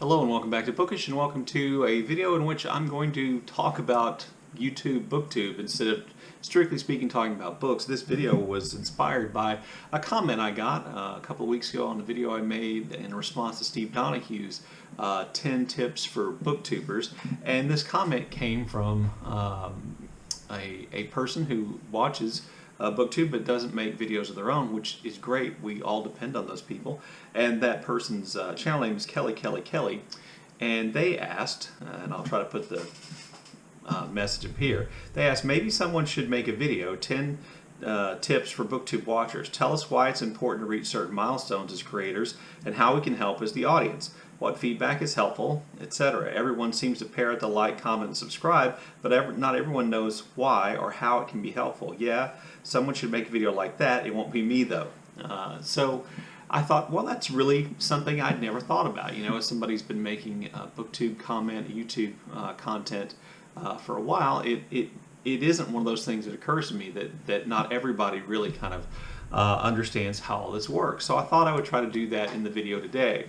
Hello and welcome back to Bookish, and welcome to a video in which I'm going to talk about YouTube Booktube instead of strictly speaking talking about books. This video was inspired by a comment I got a couple of weeks ago on a video I made in response to Steve Donahue's 10 tips for booktubers, and this comment came from a person who watches Booktube but doesn't make videos of their own, which is great. We all depend on those people, and that person's channel name is KellyKellyKelly, and they asked, and I'll try to put the message up here, they asked, maybe someone should make a video, 10 tips for Booktube watchers. Tell us why it's important to reach certain milestones as creators and how we can help as the audience. What feedback is helpful, etc. Everyone seems to parrot the like, comment, and subscribe, but not everyone knows why or how it can be helpful. Yeah, someone should make a video like that. It won't be me, though. So I thought, well, that's really something I'd never thought about. You know, as somebody's been making Booktube YouTube content for a while, it isn't one of those things that occurs to me that not everybody really kind of understands how all this works. So I thought I would try to do that in the video today.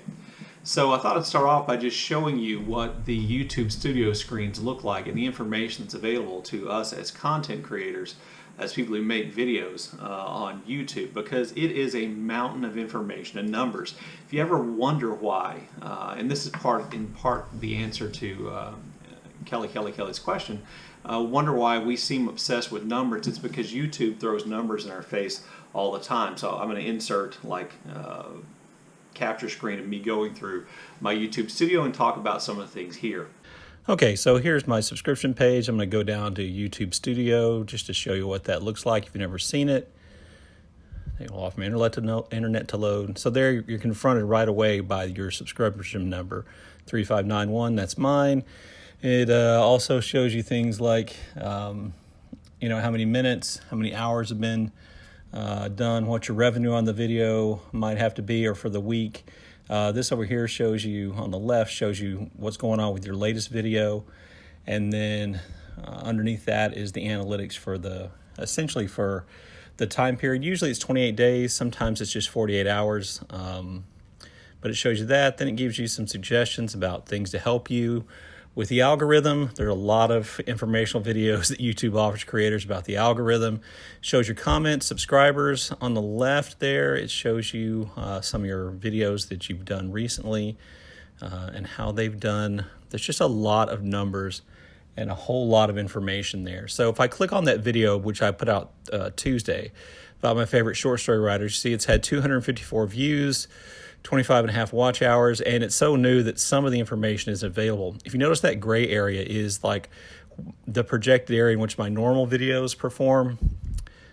So I thought I'd start off by just showing you what the YouTube studio screens look like and the information that's available to us as content creators, as people who make videos on YouTube, because it is a mountain of information and numbers. If you ever wonder why, and this is in part the answer to KellyKellyKelly's question, wonder why we seem obsessed with numbers, it's because YouTube throws numbers in our face all the time. So I'm going to insert like capture screen of me going through my YouTube studio and talk about some of the things here. Okay, so here's my subscription page. I'm going to go down to YouTube Studio just to show you what that looks like if you've never seen it. Take it off my internet to load. So there you're confronted right away by your subscription number, 3591. That's mine. It also shows you things like, how many minutes, how many hours have been done, what your revenue on the video might have to be or for the week. This over here shows you, on the left, shows you what's going on with your latest video, and then underneath that is the analytics for essentially for the time period. Usually it's 28 days, sometimes it's just 48 hours, but it shows you that. Then it gives you some suggestions about things to help you with the algorithm. There are a lot of informational videos that YouTube offers creators about the algorithm. It shows your comments, subscribers. On the left there, it shows you some of your videos that you've done recently and how they've done. There's just a lot of numbers and a whole lot of information there. So if I click on that video, which I put out Tuesday, about my favorite short story writers, you see it's had 254 views, 25.5 watch hours, and it's so new that some of the information is available. If you notice, that gray area is like the projected area in which my normal videos perform.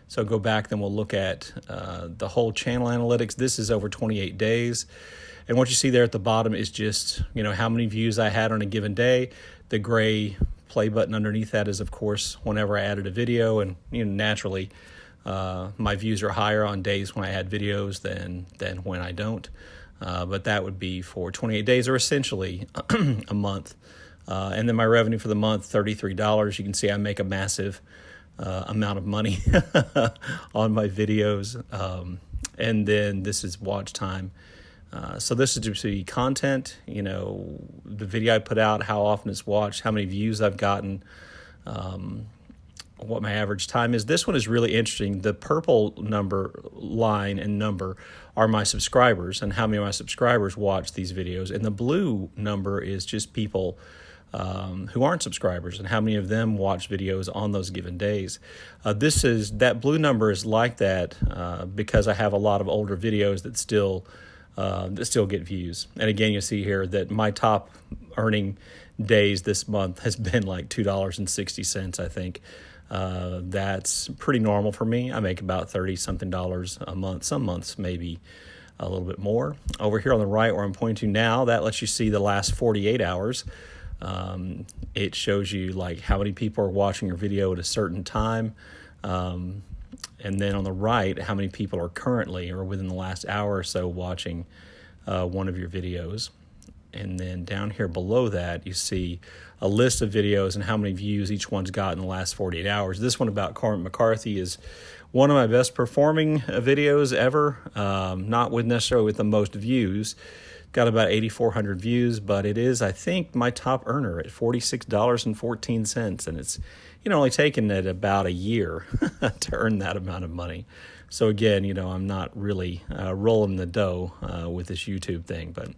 So go back, then we'll look at the whole channel analytics. This is over 28 days. And what you see there at the bottom is just, how many views I had on a given day. The gray play button underneath that is, of course, whenever I added a video, and naturally, my views are higher on days when I add videos than when I don't. But that would be for 28 days, or essentially a month. And then my revenue for the month, $33. You can see I make a massive amount of money on my videos. And then this is watch time. So this is just the content, the video I put out, how often it's watched, how many views I've gotten, what my average time is. This one is really interesting. The purple line are my subscribers and how many of my subscribers watch these videos. And the blue number is just people who aren't subscribers and how many of them watch videos on those given days. That blue number is like that because I have a lot of older videos that still get views. And again, you see here that my top earning days this month has been like $2.60, I think. That's pretty normal for me. I make about $30-something a month. Some months maybe a little bit more. Over here on the right where I'm pointing to now, that lets you see the last 48 hours. It shows you like how many people are watching your video at a certain time. And then on the right, how many people are currently or within the last hour or so watching one of your videos. And then down here below that, you see a list of videos and how many views each one's got in the last 48 hours. This one about Cormac McCarthy is one of my best performing videos ever, not with necessarily with the most views. Got about 8,400 views, but it is, I think, my top earner at $46.14, and it's only taken it about a year to earn that amount of money. So again, I'm not really rolling the dough with this YouTube thing, but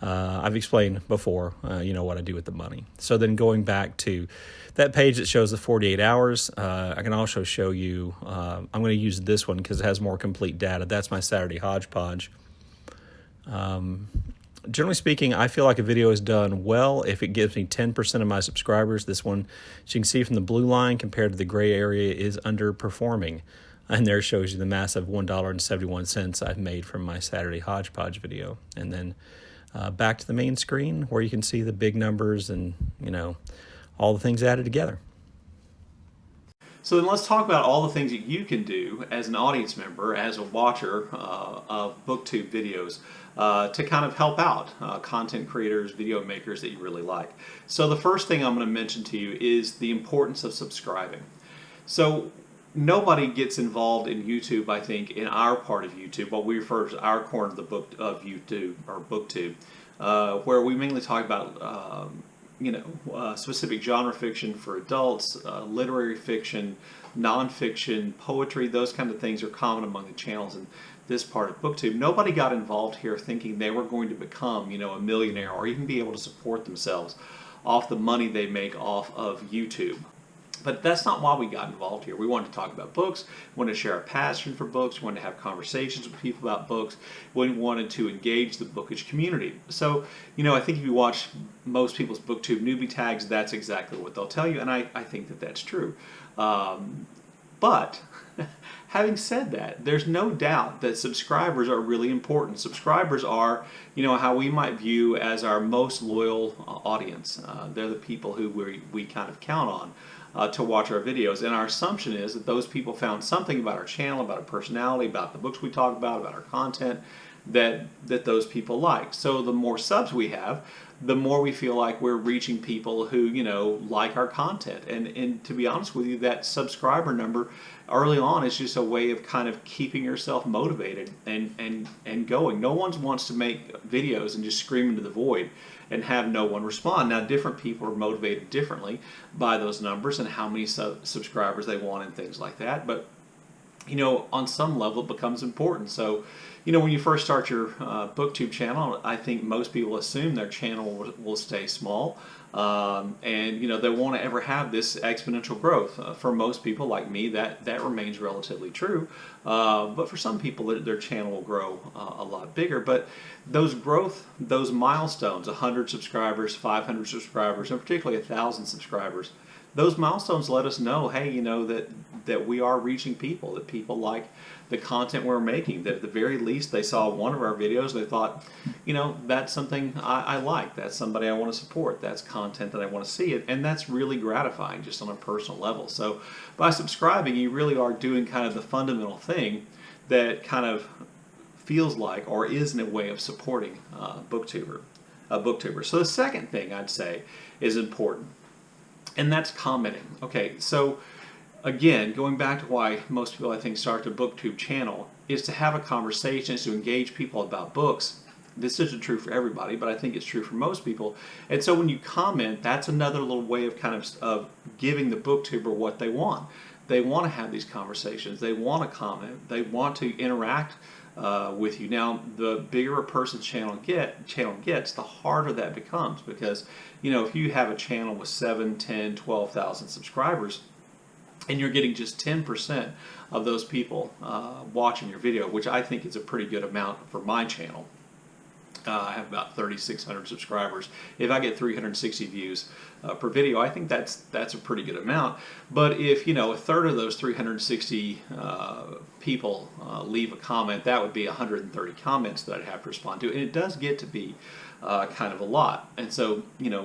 I've explained before, what I do with the money. So then going back to that page that shows the 48 hours, I can also show you, I'm going to use this one because it has more complete data. That's my Saturday hodgepodge. Generally speaking, I feel like a video is done well if it gives me 10% of my subscribers. This one, as you can see from the blue line compared to the gray area, is underperforming. And there shows you the massive $1.71 I've made from my Saturday hodgepodge video. And then back to the main screen where you can see the big numbers and, all the things added together. So then let's talk about all the things that you can do as an audience member, as a watcher of Booktube videos to kind of help out content creators, video makers that you really like. So the first thing I'm going to mention to you is the importance of subscribing. So nobody gets involved in YouTube, I think, in our part of YouTube, what we refer to as our corner of the book of YouTube, or Booktube, where we mainly talk about specific genre fiction for adults, literary fiction, nonfiction, poetry. Those kind of things are common among the channels in this part of Booktube. Nobody got involved here thinking they were going to become, a millionaire or even be able to support themselves off the money they make off of YouTube. But that's not why we got involved here. We wanted to talk about books, we wanted to share a passion for books, we wanted to have conversations with people about books, we wanted to engage the bookish community. So, I think if you watch most people's Booktube newbie tags, that's exactly what they'll tell you, and I think that that's true. But having said that, there's no doubt that subscribers are really important. Subscribers are, how we might view as our most loyal audience. They're the people who we kind of count on to watch our videos, and our assumption is that those people found something about our channel, about our personality, about the books we talk about our content, that those people like. So the more subs we have, the more we feel like we're reaching people who like our content. And to be honest with you, that subscriber number early on is just a way of kind of keeping yourself motivated and going. No one wants to make videos and just scream into the void and have no one respond. Now, different people are motivated differently by those numbers and how many subscribers they want and things like that. But on some level it becomes important. So, when you first start your Booktube channel, I think most people assume their channel will stay small, and they won't ever have this exponential growth. For most people like me, that remains relatively true, but for some people their channel will grow a lot bigger. But those milestones, 100 subscribers, 500 subscribers, and particularly 1,000 subscribers, those milestones let us know, hey, that we are reaching people, that people like the content we're making, that at the very least they saw one of our videos, they thought, that's something I like, that's somebody I want to support, that's content that I want to see, and that's really gratifying just on a personal level. So by subscribing, you really are doing kind of the fundamental thing that kind of feels like, or is in a way of supporting booktubers. So the second thing I'd say is important, and that's commenting. Okay, so again, going back to why most people I think start their Booktube channel is to have a conversation, is to engage people about books. This isn't true for everybody, but I think it's true for most people. And so when you comment, that's another little way of kind of giving the Booktuber what they want. They want to have these conversations. They want to comment. They want to interact with you. Now, the bigger a person's channel gets, the harder that becomes, because if you have a channel with 7, 10, 12,000 subscribers, and you're getting just 10% of those people watching your video, which I think is a pretty good amount for my channel. I have about 3,600 subscribers. If I get 360 views per video, I think that's a pretty good amount. But if a third of those 360 people leave a comment, that would be 130 comments that I'd have to respond to, and it does get to be kind of a lot. And so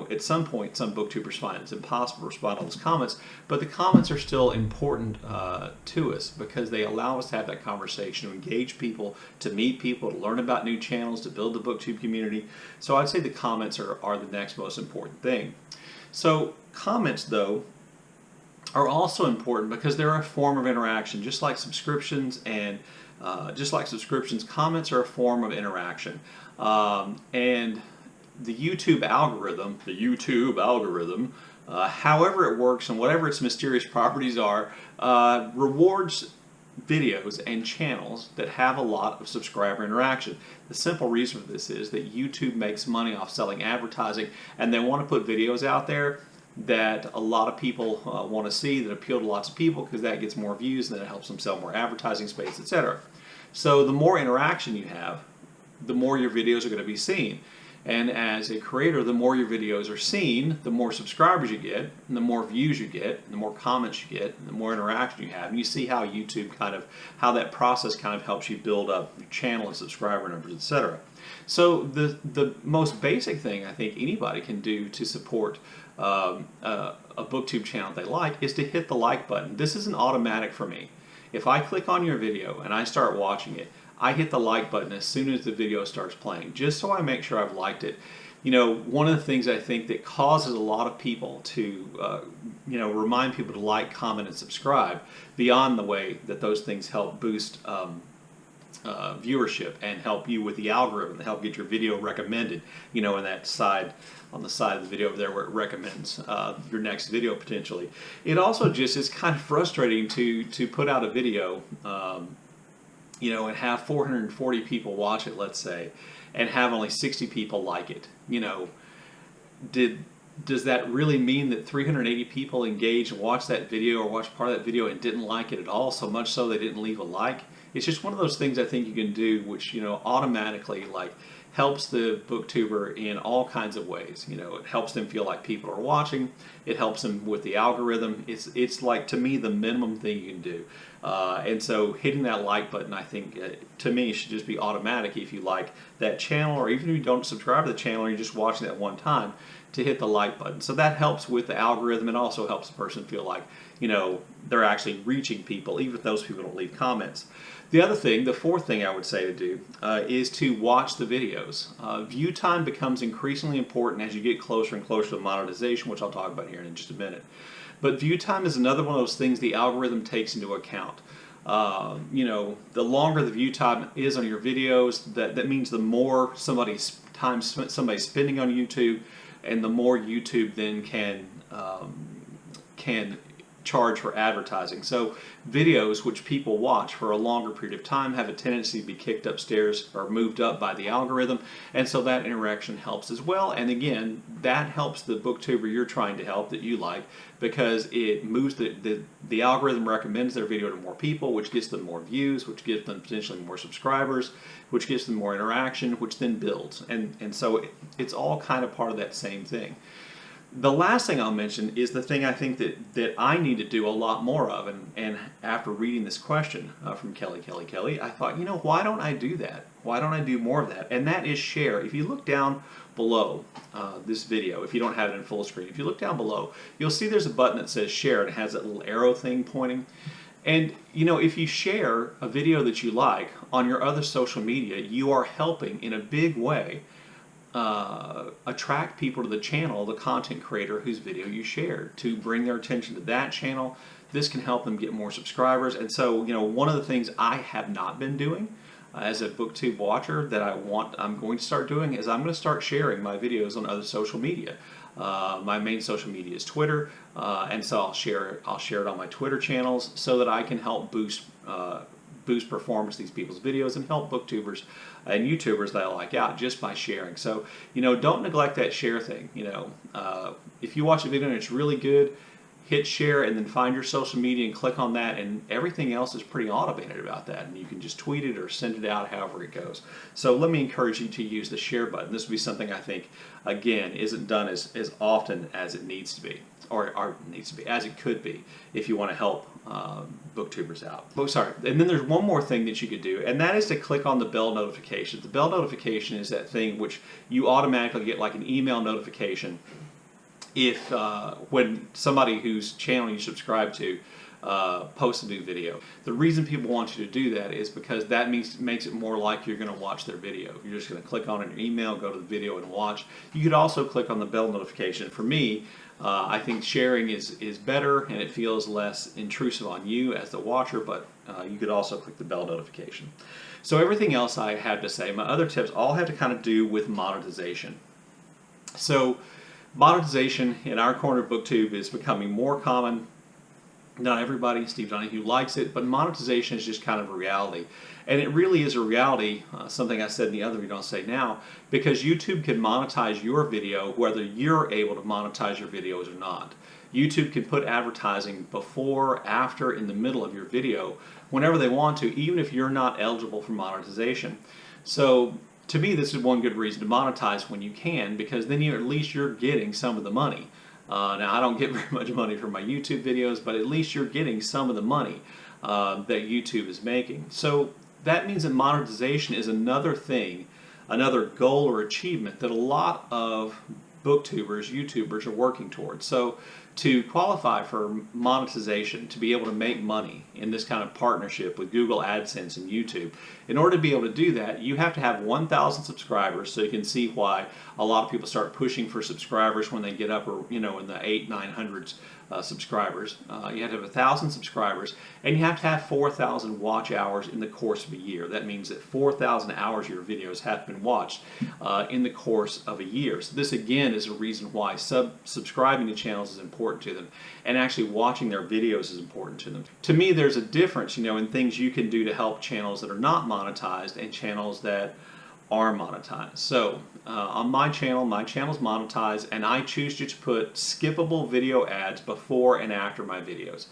at some point some booktubers find it's impossible to respond to those comments, but the comments are still important to us because they allow us to have that conversation, to engage people, to meet people, to learn about new channels, to build the Booktube community. So I'd say the comments are the next most important thing. So comments, though, are also important because they're a form of interaction, just like subscriptions comments are a form of interaction. And the YouTube algorithm, however it works and whatever its mysterious properties are, rewards videos and channels that have a lot of subscriber interaction. The simple reason for this is that YouTube makes money off selling advertising, and they want to put videos out there that a lot of people want to see, that appeal to lots of people, because that gets more views and then it helps them sell more advertising space, etc. So the more interaction you have, the more your videos are going to be seen. And as a creator, the more your videos are seen, the more subscribers you get, and the more views you get, and the more comments you get, and the more interaction you have. And you see how YouTube how that process kind of helps you build up your channel and subscriber numbers, etc. So the most basic thing I think anybody can do to support a Booktube channel they like is to hit the like button. This isn't automatic for me. If I click on your video and I start watching it, I hit the like button as soon as the video starts playing, just so I make sure I've liked it. You know, one of the things I think that causes a lot of people to, remind people to like, comment, and subscribe, beyond the way that those things help boost viewership and help you with the algorithm, to help get your video recommended, in that side, on the side of the video over there where it recommends your next video potentially. It also just is kind of frustrating to put out a video, and have 440 people watch it, let's say, and have only 60 people like it. Does that really mean that 380 people engaged and watched that video or watched part of that video and didn't like it at all, so much so they didn't leave a like? It's just one of those things I think you can do which, automatically helps the booktuber in all kinds of ways. It helps them feel like people are watching. It helps them with the algorithm. It's like, to me, the minimum thing you can do. And so hitting that like button, I think, to me, should just be automatic if you like that channel, or even if you don't subscribe to the channel or you're just watching that one time, to hit the like button. So that helps with the algorithm. It also helps the person feel like, they're actually reaching people, even if those people don't leave comments. The other thing, the fourth thing I would say to do, is to watch the videos. View time becomes increasingly important as you get closer and closer to monetization, which I'll talk about here in just a minute. But view time is another one of those things the algorithm takes into account. The longer the view time is on your videos, that means the more somebody's spending on YouTube, and the more YouTube then can charge for advertising. So videos which people watch for a longer period of time have a tendency to be kicked upstairs or moved up by the algorithm, and so that interaction helps as well. And again, that helps the booktuber you're trying to help, that you like, because it moves the algorithm recommends their video to more people, which gets them more views, which gives them potentially more subscribers, which gives them more interaction, which then builds. And so it's all kind of part of that same thing. The last thing I'll mention is the thing I think that I need to do a lot more of, and after reading this question from KellyKellyKelly, I thought, why don't I do that? Why don't I do more of that? And that is share. If you look down below this video, if you don't have it in full screen, if you look down below, you'll see there's a button that says share, and it has that little arrow thing pointing. And if you share a video that you like on your other social media, you are helping in a big way attract people to the channel, the content creator whose video you shared, to bring their attention to that channel. This can help them get more subscribers. And so, one of the things I have not been doing as a Booktube watcher that I'm going to start doing is I'm going to start sharing my videos on other social media. My main social media is Twitter, and so I'll share it on my Twitter channels so that I can help boost performance of these people's videos and help booktubers and YouTubers that I like out just by sharing. So, don't neglect that share thing. If you watch a video and it's really good, hit share and then find your social media and click on that, and everything else is pretty automated about that, and you can just tweet it or send it out however it goes. So let me encourage you to use the share button. This would be something I think, again, isn't done as often as it needs to be, or needs to be, as it could be, if you want to help booktubers out. Oh, sorry. And then there's one more thing that you could do, and that is to click on the bell notification. The bell notification is that thing which you automatically get like an email notification if when somebody whose channel you subscribe to post a new video. The reason people want you to do that is because that makes it more likely you're going to watch their video. You're just going to click on it in your email, go to the video and watch. You could also click on the bell notification. For me, I think sharing is better and it feels less intrusive on you as the watcher, but you could also click the bell notification. So everything else I have to say, my other tips all have to kind of do with monetization. So monetization in our corner of Booktube is becoming more common. Not everybody, Steve Donahue, likes it, but monetization is just kind of a reality. And it really is a reality, something I said in the other video I'll say now, because YouTube can monetize your video whether you're able to monetize your videos or not. YouTube can put advertising before, after, in the middle of your video whenever they want to, even if you're not eligible for monetization. So to me, this is one good reason to monetize when you can, because then at least you're getting some of the money. Now, I don't get very much money from my YouTube videos, but at least you're getting some of the money that YouTube is making. So that means that monetization is another thing, another goal or achievement that a lot of booktubers, YouTubers are working towards. So to qualify for monetization, to be able to make money in this kind of partnership with Google AdSense and YouTube, in order to be able to do that, you have to have 1,000 subscribers. So you can see why a lot of people start pushing for subscribers when they get up, or in the 800-900s subscribers. You have to have 1,000 subscribers, and you have to have 4,000 watch hours in the course of a year. That means that 4,000 hours of your videos have been watched in the course of a year. So this again is a reason why subscribing to channels is important to them, and actually watching their videos is important to them. To me, there's a difference, in things you can do to help channels that are not monetized and channels that are monetized. So on my channel is monetized, and I choose to put skippable video ads before and after my videos.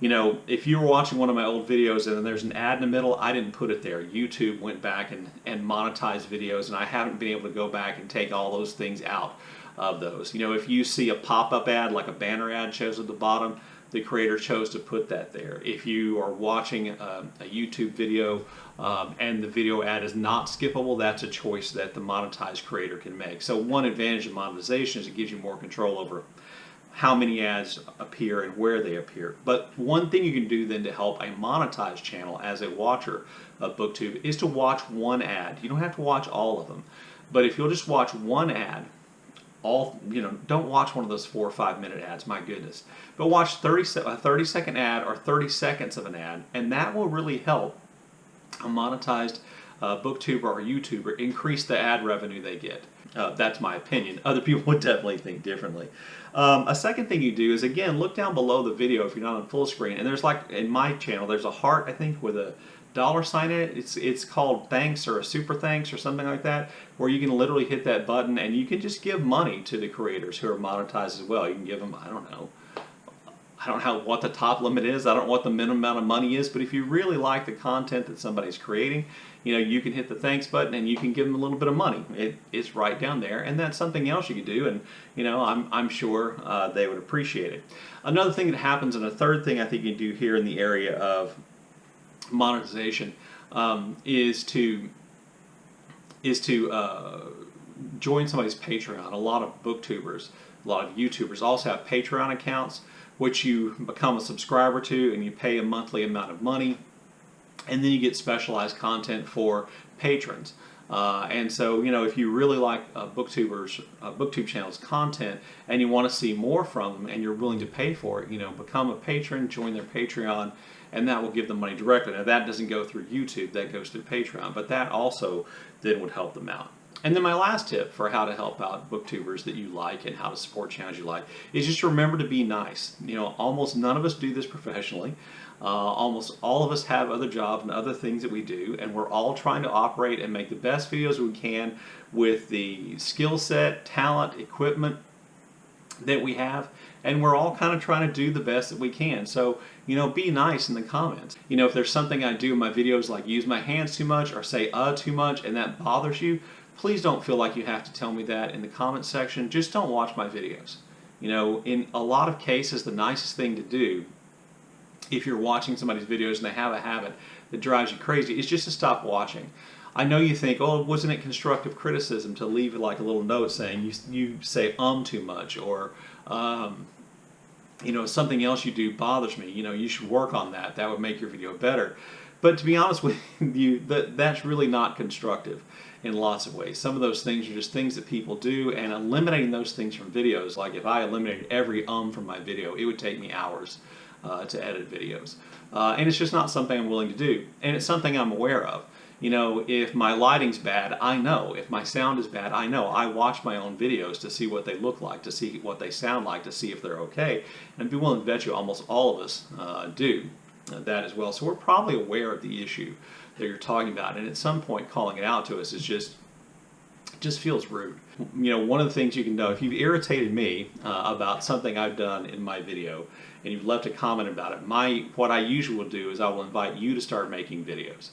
If you were watching one of my old videos and then there's an ad in the middle, I didn't put it there. YouTube went back and monetized videos, and I haven't been able to go back and take all those things out of those. If you see a pop-up ad, like a banner ad shows at the bottom, the creator chose to put that there. If you are watching a YouTube video and the video ad is not skippable, that's a choice that the monetized creator can make. So one advantage of monetization is it gives you more control over how many ads appear and where they appear. But one thing you can do then to help a monetized channel as a watcher of Booktube is to watch one ad. You don't have to watch all of them, but if you'll just watch one ad, don't watch one of those 4 or 5 minute ads, my goodness. But watch a 30-second ad or 30 seconds of an ad, and that will really help a monetized booktuber or YouTuber increase the ad revenue they get. That's my opinion. Other people would definitely think differently. A second thing you do is, again, look down below the video if you're not on full screen, and there's, like in my channel, there's a heart, I think, with a $sign in it. It's called thanks or a super thanks or something like that, where you can literally hit that button and you can just give money to the creators who are monetized as well. You can give them, I don't know what the top limit is, I don't know what the minimum amount of money is, but if you really like the content that somebody's creating, you can hit the thanks button and you can give them a little bit of money. It's right down there, and that's something else you can do, and I'm sure they would appreciate it. Another thing that happens, and a third thing I think you can do here in the area of monetization is to join somebody's Patreon. A lot of booktubers, a lot of YouTubers also have Patreon accounts, which you become a subscriber to, and you pay a monthly amount of money, and then you get specialized content for patrons. And so, if you really like Booktube channel's content and you want to see more from them and you're willing to pay for it, become a patron, join their Patreon, and that will give them money directly. Now, that doesn't go through YouTube, that goes through Patreon, but that also then would help them out. And then my last tip for how to help out booktubers that you like and how to support channels you like is just remember to be nice. Almost none of us do this professionally. Almost all of us have other jobs and other things that we do, and we're all trying to operate and make the best videos we can with the skill set, talent, equipment that we have, and we're all kind of trying to do the best that we can. So, be nice in the comments. If there's something I do in my videos, like use my hands too much or say too much, and that bothers you, please don't feel like you have to tell me that in the comments section. Just don't watch my videos. In a lot of cases, the nicest thing to do if you're watching somebody's videos and they have a habit that drives you crazy is just to stop watching. I know you think, oh, wasn't it constructive criticism to leave like a little note saying you say too much, or something else you do bothers me, you should work on that. That would make your video better. But to be honest with you, that's really not constructive in lots of ways. Some of those things are just things that people do, and eliminating those things from videos, like if I eliminated every from my video, it would take me hours to edit videos. And it's just not something I'm willing to do. And it's something I'm aware of. If my lighting's bad, I know. If my sound is bad, I know. I watch my own videos to see what they look like, to see what they sound like, to see if they're okay. And I'd be willing to bet you almost all of us do that as well. So we're probably aware of the issue that you're talking about. And at some point, calling it out to us is just feels rude. One of the things you can know, if you've irritated me about something I've done in my video and you've left a comment about it, what I usually will do is I will invite you to start making videos.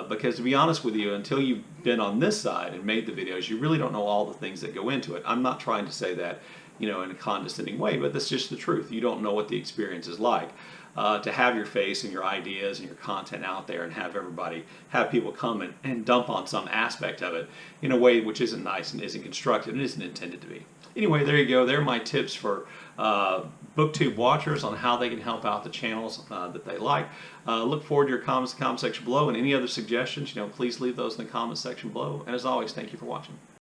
Because to be honest with you, until you've been on this side and made the videos, you really don't know all the things that go into it. I'm not trying to say that, in a condescending way, but that's just the truth. You don't know what the experience is like. To have your face and your ideas and your content out there and have people come and dump on some aspect of it in a way which isn't nice and isn't constructive and isn't intended to be. Anyway, there you go. There are my tips for Booktube watchers on how they can help out the channels that they like. Look forward to your comments in the comment section below, and any other suggestions, please leave those in the comment section below. And as always, thank you for watching.